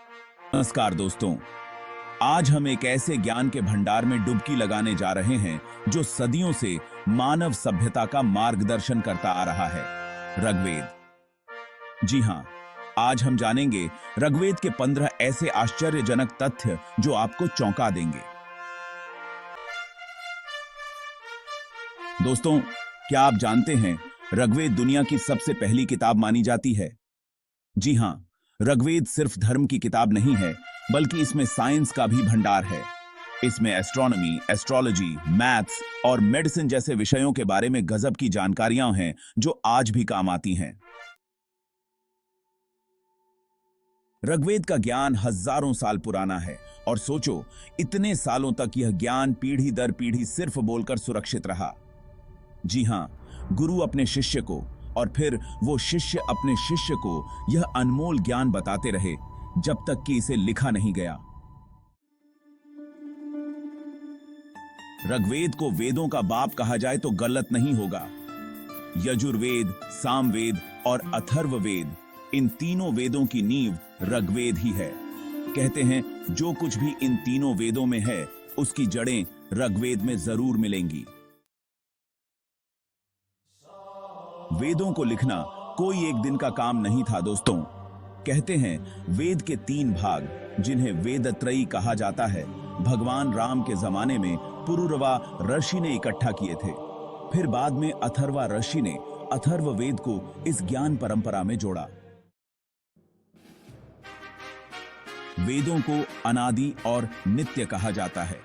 नमस्कार दोस्तों। आज हम एक ऐसे ज्ञान के भंडार में डुबकी लगाने जा रहे हैं जो सदियों से मानव सभ्यता का मार्गदर्शन करता आ रहा है, ऋग्वेद। जी हां, आज हम जानेंगे ऋग्वेद के 15 ऐसे आश्चर्यजनक तथ्य जो आपको चौंका देंगे। दोस्तों, क्या आप जानते हैं ऋग्वेद दुनिया की सबसे पहली किताब मानी जाती है? जी हां, ऋग्वेद सिर्फ धर्म की किताब नहीं है, बल्कि इसमें साइंस का भी भंडार है। इसमें एस्ट्रोनॉमी, एस्ट्रोलॉजी, मैथ्स और मेडिसिन जैसे विषयों के बारे में गजब की जानकारियां हैं जो आज भी काम आती हैं। ऋग्वेद का ज्ञान हजारों साल पुराना है और सोचो, इतने सालों तक यह ज्ञान पीढ़ी दर पीढ़ी सिर्फ बोलकर सुरक्षित रहा। जी हां, गुरु अपने शिष्य को और फिर वो शिष्य अपने शिष्य को यह अनमोल ज्ञान बताते रहे जब तक कि इसे लिखा नहीं गया। ऋग्वेद को वेदों का बाप कहा जाए तो गलत नहीं होगा। यजुर्वेद, सामवेद और अथर्ववेद, इन तीनों वेदों की नींव ऋग्वेद ही है। कहते हैं जो कुछ भी इन तीनों वेदों में है उसकी जड़ें ऋग्वेद में जरूर मिलेंगी। वेदों को लिखना कोई एक दिन का काम नहीं था दोस्तों। कहते हैं वेद के 3 भाग, जिन्हें वेदत्रयी कहा जाता है, भगवान राम के जमाने में पुरुरवा ऋषि ने इकट्ठा किए थे। फिर बाद में अथर्वा ऋषि ने अथर्ववेद को इस ज्ञान परंपरा में जोड़ा। वेदों को अनादि और नित्य कहा जाता है।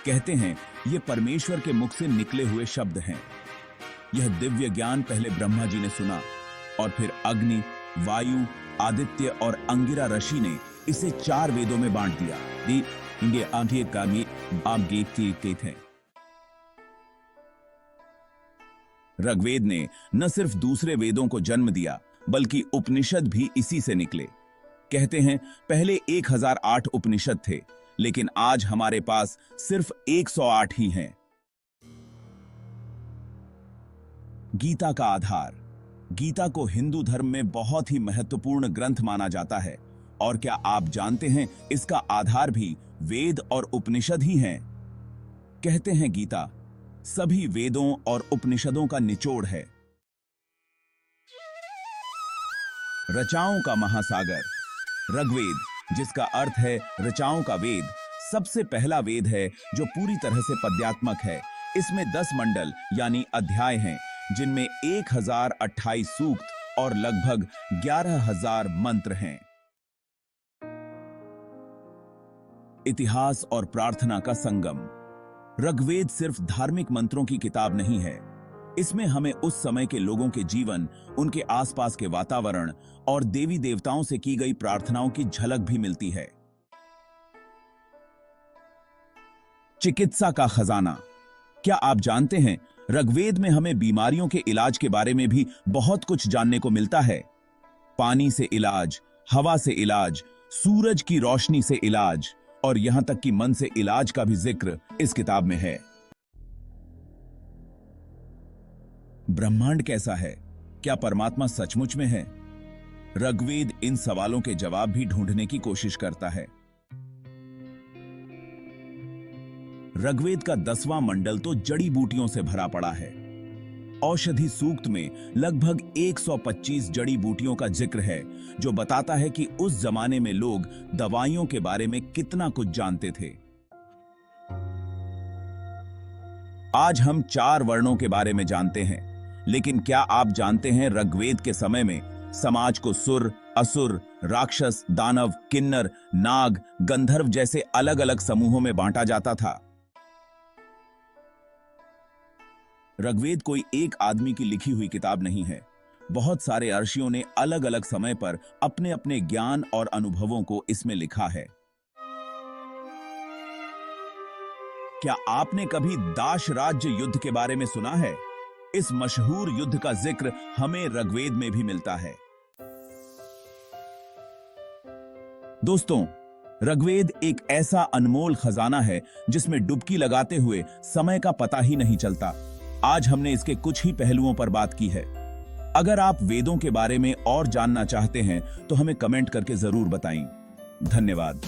कहते हैं ये परमेश्वर के मुख से निकले हुए शब्द हैं। यह दिव्य ज्ञान पहले ब्रह्मा जी ने सुना और फिर अग्नि, वायु, आदित्य और अंगिरा ऋषि ने इसे 4 वेदों में बांट दिया। ऋग्वेद ने न सिर्फ दूसरे वेदों को जन्म दिया, बल्कि उपनिषद भी इसी से निकले। कहते हैं पहले 1008 उपनिषद थे, लेकिन आज हमारे पास सिर्फ 108 ही हैं। गीता का आधार। गीता को हिंदू धर्म में बहुत ही महत्वपूर्ण ग्रंथ माना जाता है। और क्या आप जानते हैं इसका आधार भी वेद और उपनिषद ही हैं। कहते हैं गीता सभी वेदों और उपनिषदों का निचोड़ है। रचाओं का महासागर ऋग्वेद, जिसका अर्थ है रचाओं का वेद, सबसे पहला वेद है जो पूरी तरह से पद्यात्मक है। इसमें 10 मंडल यानी अध्याय हैं, जिनमें 1028 सूक्त और लगभग 11,000 मंत्र हैं। इतिहास और प्रार्थना का संगम। ऋग्वेद सिर्फ धार्मिक मंत्रों की किताब नहीं है। इसमें हमें उस समय के लोगों के जीवन, उनके आसपास के वातावरण और देवी देवताओं से की गई प्रार्थनाओं की झलक भी मिलती है। चिकित्सा का खजाना। क्या आप जानते हैं ऋग्वेद में हमें बीमारियों के इलाज के बारे में भी बहुत कुछ जानने को मिलता है। पानी से इलाज, हवा से इलाज, सूरज की रोशनी से इलाज और यहां तक कि मन से इलाज का भी जिक्र इस किताब में है। ब्रह्मांड कैसा है? क्या परमात्मा सचमुच में है? ऋग्वेद इन सवालों के जवाब भी ढूंढने की कोशिश करता है। ऋग्वेद का 10वां मंडल तो जड़ी बूटियों से भरा पड़ा है। औषधि सूक्त में लगभग 125 जड़ी बूटियों का जिक्र है, जो बताता है कि उस जमाने में लोग दवाइयों के बारे में कितना कुछ जानते थे। आज हम 4 वर्णों के बारे में जानते हैं, लेकिन क्या आप जानते हैं ऋग्वेद के समय में समाज को सुर, असुर, राक्षस, दानव, किन्नर, नाग, गंधर्व जैसे अलग अलग समूहों में बांटा जाता था। ऋग्वेद कोई एक आदमी की लिखी हुई किताब नहीं है। बहुत सारे ऋषियों ने अलग अलग समय पर अपने अपने ज्ञान और अनुभवों को इसमें लिखा है। क्या आपने कभी दाश राज्य युद्ध के बारे में सुना है? इस मशहूर युद्ध का जिक्र हमें ऋग्वेद में भी मिलता है। दोस्तों, ऋग्वेद एक ऐसा अनमोल खजाना है जिसमें डुबकी लगाते हुए समय का पता ही नहीं चलता। आज हमने इसके कुछ ही पहलुओं पर बात की है। अगर आप वेदों के बारे में और जानना चाहते हैं तो हमें कमेंट करके जरूर बताएं। धन्यवाद।